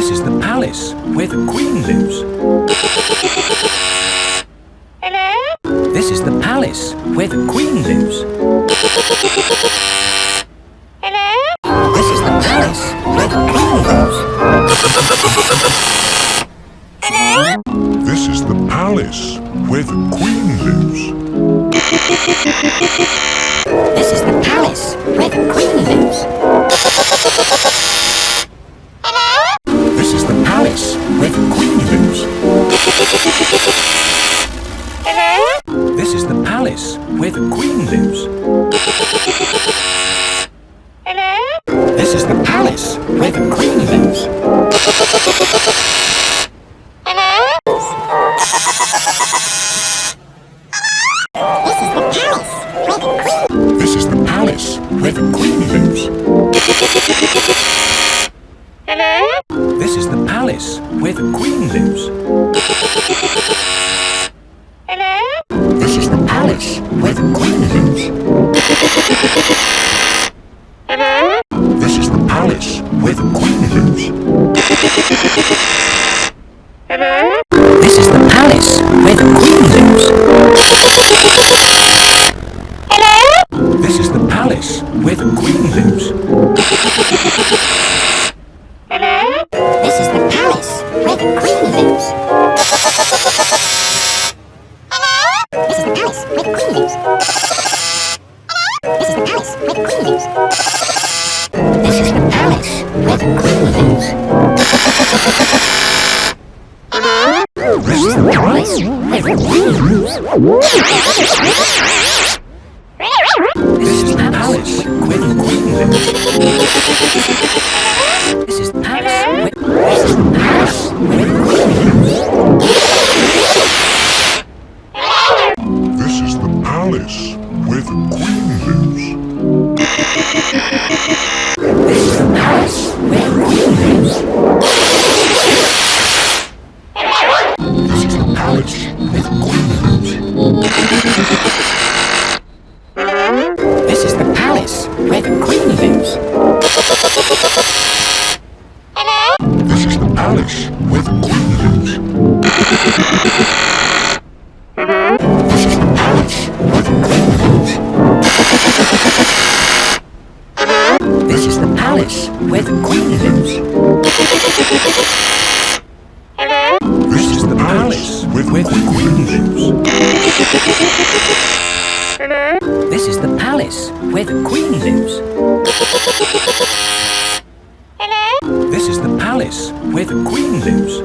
This is the palace where the Queen lives. Hello? This is the palace where the Queen lives. Hello? This is the palace where the Queen lives. Hello? This is the palace where the Queen lives. This is the palace where the Queen lives. This is the palace where the Queen lives. Hello? This is the palace where the Queen lives. Hello? This is the palace where the Queen lives. This is the palace where the Queen lives. Hello? This is the palace where the Queen lives. Hello? This is the palace where the Queen lives. Hello? This is the palace where the Queen lives. Hello? This is the palace where the Queen lives. Hello? This is the palace where the Queen lives. Hello? This is the palace where the Queen lives. This is the palace where the Queen lives. This is the palace where the Queen lives. This is the palace where the Queen lives. This is the palace where the Queen lives. This is the palace where the Queen lives. This is the palace where the Queen lives. This is the palace where the Queen lives. This is the palace where the Queen lives. This is the palace where the Queen lives. This is the palace where the Queen lives. This is the palace where the Queen lives. This is the palace where the Queen lives. This is the palace where the Queen lives. This is the palace where the Queen lives. This is the palace where the Queen lives. This is the palace where the Queen lives.